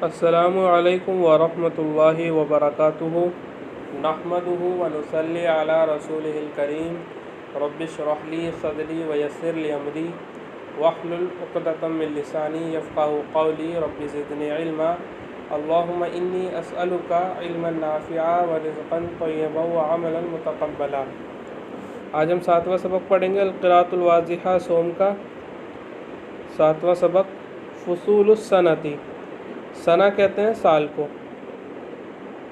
السلام علیکم ورحمۃ اللہ وبرکاتہ نحمدہ ونصلی علی رسولہ الکریم رب اشرح لی صدری ویسر لی امری واحلل عقدۃ من لسانی یفقہوا قولی رب زدنی علما اللہم انی اسألک علما نافعا ورزقا طیبا وعملا متقبلا۔ آج ہم 7واں سبق پڑھیں گے القراءۃ الواضحہ سوم کا 7واں سبق فصول السنتی۔ سنہ کہتے ہیں سال کو،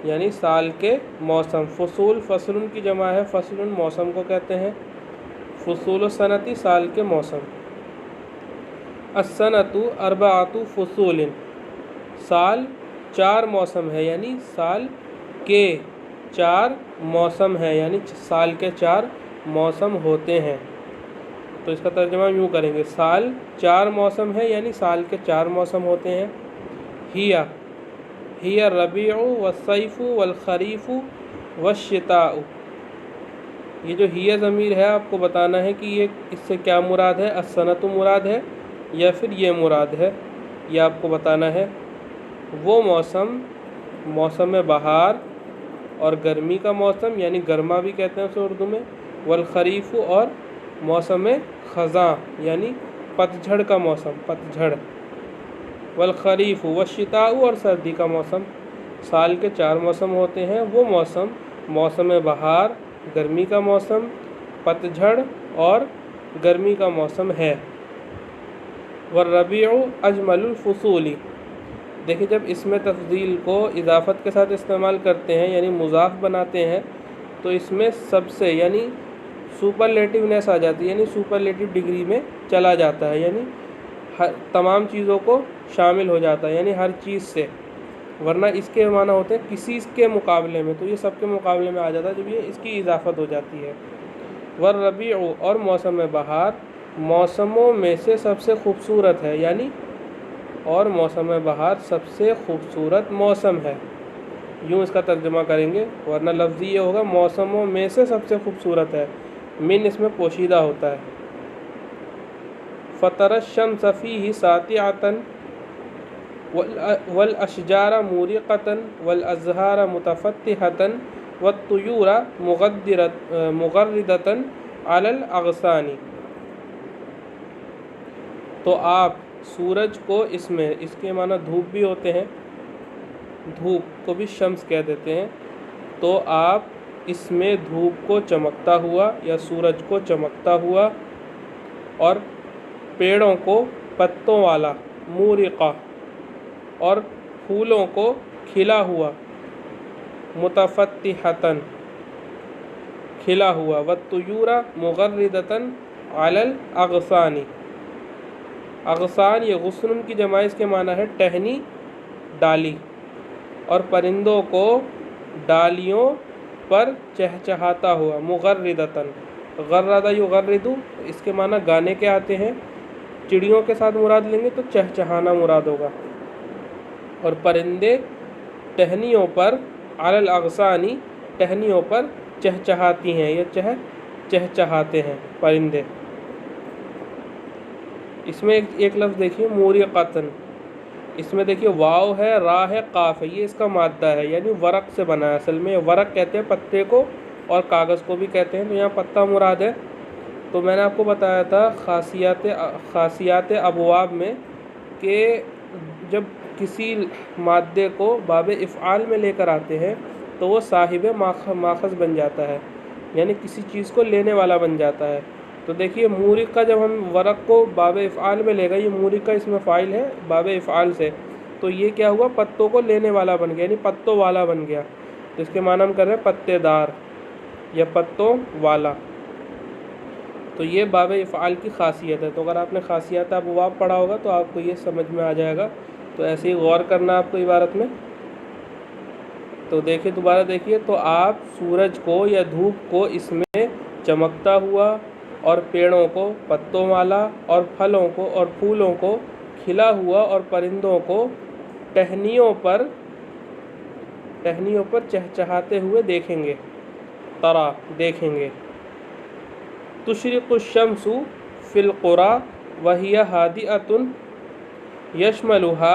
یعنی سال کے موسم۔ فصول فصل کی جمع ہے، فصل موسم کو کہتے ہیں۔ فصول السنتی سال کے موسم۔ السنۃ اربعۃ فصول، سال 4 موسم ہے، یعنی سال کے 4 موسم ہیں، یعنی سال کے 4 موسم ہوتے ہیں۔ تو اس کا ترجمہ یوں کریں گے، سال 4 موسم ہے، یعنی سال کے 4 موسم ہوتے ہیں۔ ہی الربیع والصیف والخریف والشتاء۔ یہ جو ہی ضمیر ہے آپ کو بتانا ہے کہ یہ اس سے کیا مراد ہے، السنۃ مراد ہے یا پھر یہ مراد ہے، یہ آپ کو بتانا ہے۔ وہ موسم بہار اور گرمی کا موسم، یعنی گرما بھی کہتے ہیں اسے اردو میں، والخریف اور موسم خزاں یعنی پتجھڑ کا موسم، پتجھڑ، والخریف والشتاء اور سردی کا موسم۔ سال کے 4 موسم ہوتے ہیں، وہ موسم بہار، گرمی کا موسم، پتجھڑ اور گرمی کا موسم ہے۔ والربیع اجمل الفصول، دیکھیں جب اس میں تفضیل کو اضافت کے ساتھ استعمال کرتے ہیں، یعنی مضاف بناتے ہیں، تو اس میں سب سے یعنی سپرلیٹیونیس آ جاتی ہے، یعنی سپرلیٹیو ڈگری میں چلا جاتا ہے، یعنی تمام چیزوں کو شامل ہو جاتا ہے، یعنی ہر چیز سے۔ ورنہ اس کے معنی ہوتے ہیں کسی کے مقابلے میں، تو یہ سب کے مقابلے میں آ جاتا ہے جب یہ اس کی اضافت ہو جاتی ہے۔ والربیع اور موسم بہار موسموں میں سے سب سے خوبصورت ہے، یعنی اور موسم بہار سب سے خوبصورت موسم ہے، یوں اس کا ترجمہ کریں گے، ورنہ لفظی یہ ہوگا موسموں میں سے سب سے خوبصورت ہے، من اس میں پوشیدہ ہوتا ہے۔ فَتَرَى الشَّمْسَ فِيهِ سَاطِعَةً وَالْأَشْجَارَ مُورِقَةً وَالْأَزْهَارَ مُتَفَتِّحَةً وَالطُّيُورَ مُغَرِّدَةً عَلَى الْأَغْصَانِ۔ تو آپ سورج کو اس میں، اس کے معنی دھوپ بھی ہوتے ہیں، دھوپ کو بھی شمس کہہ دیتے ہیں، تو آپ اس میں دھوپ کو چمکتا ہوا یا سورج کو چمکتا ہوا اور پیڑوں کو پتوں والا مورقہ اور پھولوں کو کھلا ہوا متفتحتاً کھلا ہوا، والطیور مغردتاً علی الاغصان۔ اغصان یہ غصن کی جمع، اس کے معنی ہے ٹہنی، ڈالی، اور پرندوں کو ڈالیوں پر چہچہاتا ہوا، مغردتاً، غرد یغرد، اس کے معنی گانے کے آتے ہیں، چڑیوں کے ساتھ مراد لیں گے تو چہچہانا مراد ہوگا، اور پرندے ٹہنیوں پر، علی الاغصان، ٹہنیوں پر چہچہاتی ہیں یا چہچہاتے ہیں پرندے۔ اس میں ایک لفظ دیکھیے مورقتاً، اس میں دیکھیے واو ہے، را ہے، قاف ہے، یہ اس کا مادہ ہے، یعنی ورق سے بنا ہے، اصل میں ورق کہتے ہیں پتے کو، اور کاغذ کو بھی کہتے ہیں، تو یہاں پتہ مراد ہے۔ تو میں نے آپ کو بتایا تھا خاصیات ابواب میں کہ جب کسی مادے کو باب افعال میں لے کر آتے ہیں تو وہ صاحب ماخذ بن جاتا ہے، یعنی کسی چیز کو لینے والا بن جاتا ہے۔ تو دیکھیے مورق کا جب ہم ورق کو باب افعال میں لے گئے، یہ مورق کا اس میں فاعل ہے باب افعال سے، تو یہ کیا ہوا، پتوں کو لینے والا بن گیا، یعنی پتوں والا بن گیا، تو اس کے معنی ہم کر رہے ہیں پتے دار یا پتوں والا۔ تو یہ باب افعال کی خاصیت ہے۔ تو اگر آپ نے خاصیات ابواب پڑھا ہوگا تو آپ کو یہ سمجھ میں آ جائے گا، تو ایسے ہی غور کرنا آپ کو عبارت میں۔ تو دیکھیں، دوبارہ دیکھیے، تو آپ سورج کو یا دھوپ کو اس میں چمکتا ہوا اور پیڑوں کو پتوں والا اور پھلوں کو اور پھولوں کو کھلا ہوا اور پرندوں کو ٹہنیوں پر چہچہاتے ہوئے دیکھیں گے، ترا دیکھیں گے۔ تشرق الشمس فی القری وہی ہادئۃ یشملها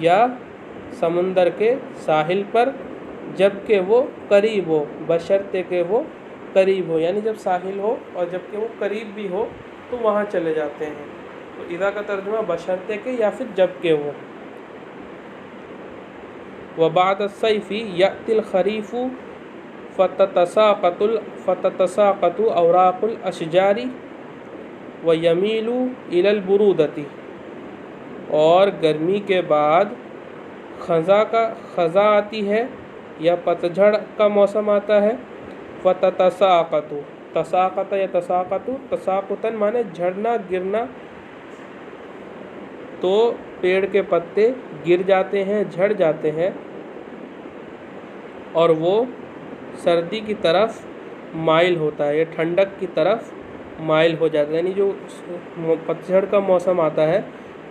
یا سمندر کے ساحل پر جبکہ وہ قریب ہو، بشرطے کہ وہ قریب ہو، یعنی جب ساحل ہو اور جبکہ وہ قریب بھی ہو تو وہاں چلے جاتے ہیں۔ تو اذا کا ترجمہ بشرطے کہ یا پھر جبکہ ہو۔ وبعد الصيف يأتي الخريف فتتساقط اوراق الاشجار ويميل الى البرودة، اور گرمی کے بعد خزاں آتی ہے یا پتجھڑ کا موسم آتا ہے۔ فتتساقط، تساقط یا تساقطاً مانے جھڑنا گرنا، تو پیڑ کے پتے گر جاتے ہیں، جھڑ جاتے ہیں اور وہ سردی کی طرف مائل ہوتا ہے، یا ٹھنڈک کی طرف مائل ہو جاتا ہے، یعنی جو پتجھڑ کا موسم آتا ہے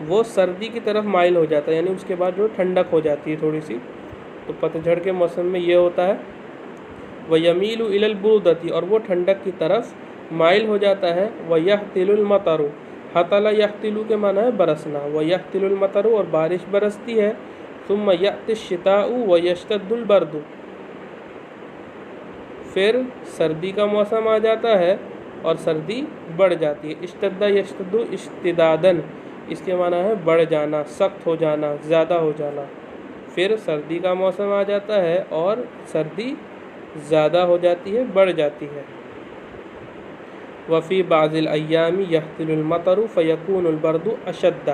وہ سردی کی طرف مائل ہو جاتا ہے، یعنی اس کے بعد جو ٹھنڈک ہو جاتی ہے تھوڑی سی، تو پتجھڑ کے موسم میں یہ ہوتا ہے۔ وَيَمِيلُ إِلَى الْبُرُودَةِ، اور وہ ٹھنڈک کی طرف مائل ہو جاتا ہے۔ وَيَحْتِلُ الْمَطَرُ، حَتَلَ يَحْتِلُ کے معنی ہے برسنا، وَيَحْتِلُ الْمَطَرُ، اور بارش برستی ہے۔ ثُمَّ يَأْتِي الشِّتَاءُ وَيَشْتَدُّ الْبَرْدُ، پھر سردی کا موسم آ جاتا ہے اور سردی بڑھ جاتی ہے۔ اشتد یشتد اشتدادن، اس کے معنی ہے بڑھ جانا، سخت ہو جانا، زیادہ ہو جانا۔ پھر سردی کا موسم آ جاتا ہے اور سردی زیادہ ہو جاتی ہے، بڑھ جاتی ہے۔ وفی بعض الایام یحتل المطر فیکون البرد اشد،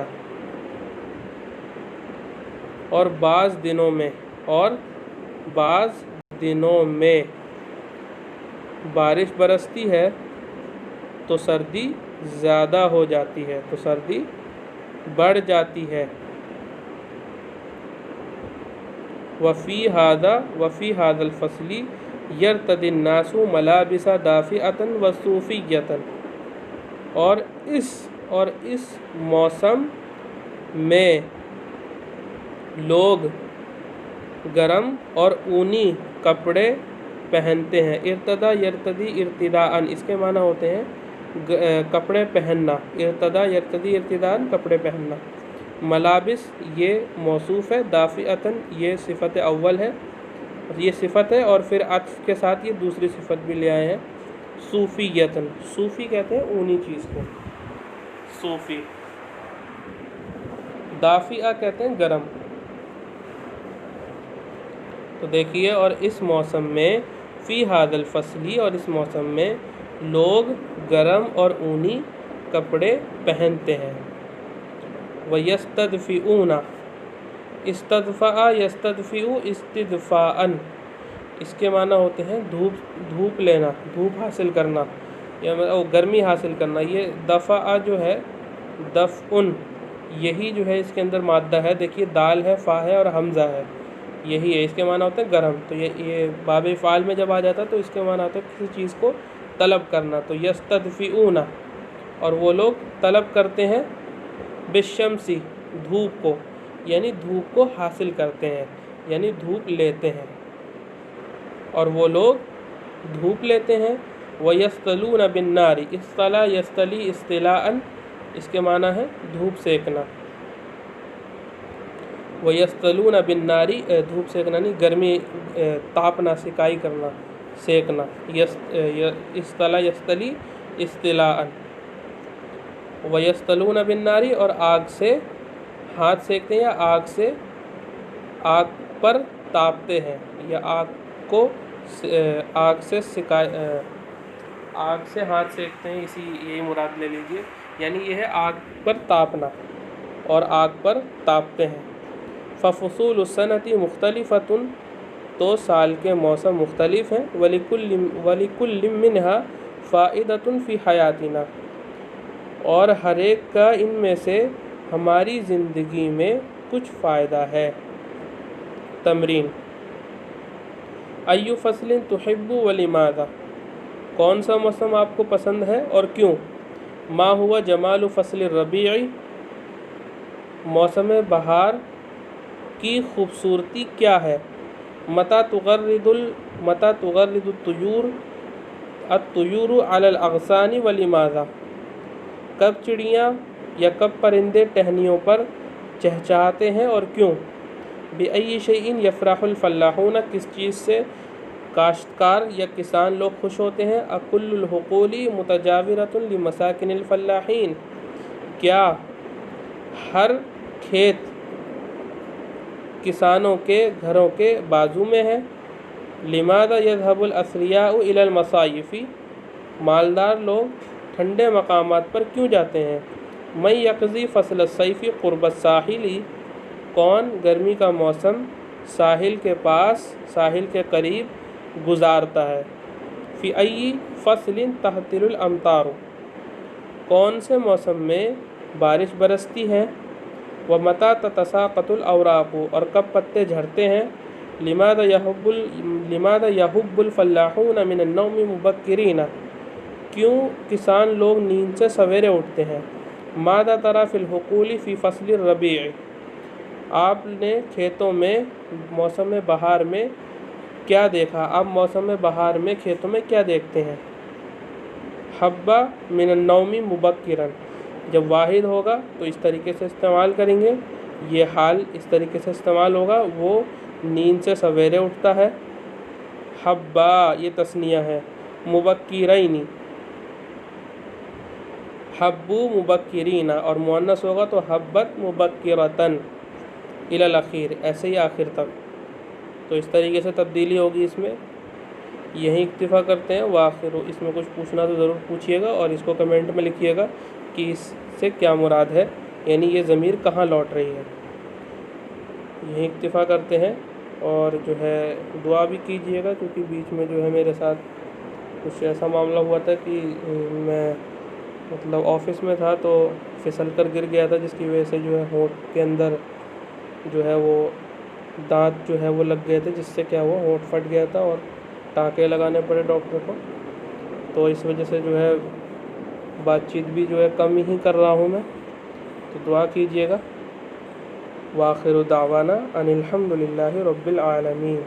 اور بعض دنوں میں بارش برستی ہے تو سردی زیادہ ہو جاتی ہے، تو سردی بڑھ جاتی ہے۔ وفی هذا الفصل یرتدی الناس ملابس دافئة وصوفیة، اور اس موسم میں لوگ گرم اور اونی کپڑے پہنتے ہیں۔ ارتدا یرتدی ارتداءً، اس کے معنی ہوتے ہیں کپڑے پہننا، ارتدا یرتدی ارتداءً کپڑے پہننا۔ ملابس یہ موصوف ہے، دافئة یہ صفت اول ہے، یہ صفت ہے اور پھر عطف کے ساتھ یہ دوسری صفت بھی لے آئے ہیں، صوفیۃ، صوفی کہتے ہیں اونی چیز کو، صوفی۔ دافئہ کہتے ہیں گرم۔ تو دیکھیے، اور اس موسم میں فی ھذا الفصل، اور اس موسم میں لوگ گرم اور اونی کپڑے پہنتے ہیں۔ وَيَسْتَدْفِئُونَ، استدفع یستدفع استدفاءً، اس کے معنی ہوتے ہیں دھوپ لینا، دھوپ حاصل کرنا یا گرمی حاصل کرنا۔ یہ دفع جو ہے دفعن، یہی جو ہے اس کے اندر مادہ ہے، دیکھیے دال ہے، فا ہے اور حمزہ ہے، یہی ہے، اس کے معنی ہوتے ہیں گرم۔ تو یہ باب فعال میں جب آ جاتا ہے تو اس کے معنی ہوتا ہے کسی چیز کو طلب کرنا۔ تو یستدفئون، اور وہ لوگ طلب کرتے ہیں، بالشمس دھوپ کو، یعنی دھوپ کو حاصل کرتے ہیں، یعنی دھوپ لیتے ہیں، اور وہ لوگ دھوپ لیتے ہیں۔ وَيَسْتَلُونَ بِالنَّارِ، اصطلا یستلی اصطلاءً، اس کے معنی ہے دھوپ سیکنا۔ وَيَسْتَلُونَ بِالنَّارِ، دھوپ سیکنا نہیں، گرمی تاپنا، سکائی کرنا، سیکنا۔ اصطلا یستلی اصطلاءً۔ وَيَسْتَلُونَ بِالنَّارِ، اور آگ سے ہاتھ سیکتے ہیں، یا آگ پر تاپتے ہیں، یا آگ سے ہاتھ سیکتے ہیں، یہی مراد لے لیجئے، یعنی یہ ہے آگ پر تاپنا اور آگ پر تاپتے ہیں۔ فَفُصُولُ السَّنَةِ مُخْتَلِفَةٌ، تو سال کے موسم مختلف ہیں۔ وَلِكُلٍّ مِّنْهَا فَائِدَةٌ فِي حَيَاتِنَا، اور ہر ایک کا ان میں سے ہماری زندگی میں کچھ فائدہ ہے۔ تمرین: أَيُّ فَصْلٍ تُحِبُّ وَلِمَاذَا، کون سا موسم آپ کو پسند ہے اور کیوں؟ مَا هُوَ جَمَالُ فَصْلِ الرَّبِيعِ، موسم بہار کی خوبصورتی کیا ہے؟ مَتَى تُغَرِّدُ الطُّيُورُ عَلَى الْأَغْصَانِ وَلِمَاذَا، کب چڑیاں یا کب پرندے ٹہنیوں پر چہچہاتے ہیں اور کیوں؟ بِأَيِّ شَيْءٍ يَفْرَحُ الْفَلَّاحُونَ، کس چیز سے کاشتکار یا کسان لوگ خوش ہوتے ہیں؟ اَكُلُّ الْحُقُولِ مُتَجَاوِرَةٌ لِمَسَاكِنِ الْفَلَّاحِينَ، کیا ہر کھیت کسانوں کے گھروں کے بازو میں ہے؟ لِمَاذَا يَذْهَبُ الْأَثْرِيَاءُ إِلَى الْمَصَائِفِ، مالدار لوگ ٹھنڈے مقامات پر کیوں جاتے ہیں؟ مَن يَقْضِي فَصْلَ الصَّيْفِ قُرْبَ السَّاحِلِ، کون گرمی کا موسم ساحل کے پاس، ساحل کے قریب گزارتا ہے؟ فِي أَيِّ فَصْلٍ تَهْطِلُ الْأَمْطَارُ، کون سے موسم میں بارش برستی ہے؟ وَمَتَى تَتَسَاقَطُ الْأَوْرَاقُ، اور کب پتے جھڑتے ہیں؟ لِمَاذَا يَهُبُّ الْفَلَّاحُونَ مِنَ النَّوْمِ مُبَكِّرِينَ، کیوں کسان لوگ نیند سے سویرے اٹھتے ہیں؟ مَاذَا تَرَى فِي الْحُقُولِ فِي فَصْلِ الرَّبِيعِ، آپ نے کھیتوں میں موسم بہار میں کیا دیکھا؟ آپ موسم بہار میں کھیتوں میں کیا دیکھتے ہیں؟ حَبَّ مِنَ النَّوْمِ مُبَكِّرًا، جب واحد ہوگا تو اس طریقے سے استعمال کریں گے، یہ حال اس طریقے سے استعمال ہوگا، وہ نیند سے سویرے اٹھتا ہے۔ حبّا یہ تثنیہ ہے، مبکرین، حبّو مبکرین، اور مؤنث ہوگا تو حبت مبکرتن الی الاخیر، ایسے ہی آخر تک۔ تو اس طریقے سے تبدیلی ہوگی اس میں۔ یہیں اکتفا کرتے ہیں، وآخر اس میں کچھ پوچھنا تو ضرور پوچھیے گا اور اس کو کمنٹ میں لکھیے گا کہ اس سے کیا مراد ہے، یعنی یہ ضمیر کہاں لوٹ رہی ہے۔ یہیں اکتفا کرتے ہیں، اور جو ہے دعا بھی کیجیے گا، کیونکہ بیچ میں جو ہے میرے ساتھ کچھ ایسا معاملہ ہوا تھا کہ میں مطلب آفس میں تھا تو پھسل کر گر گیا تھا، جس کی وجہ سے جو ہے ہونٹ کے اندر جو ہے وہ دانت جو ہے وہ لگ گئے تھے، جس سے کیا ہوا ہونٹ پھٹ گیا تھا اور ٹانکے لگانے پڑے ڈاکٹر کو۔ تو اس وجہ سے جو ہے بات چیت بھی جو ہے کم ہی کر رہا ہوں میں، تو دعا کیجیے گا۔ وآخر دعوانا ان الحمد للہ رب العالمین۔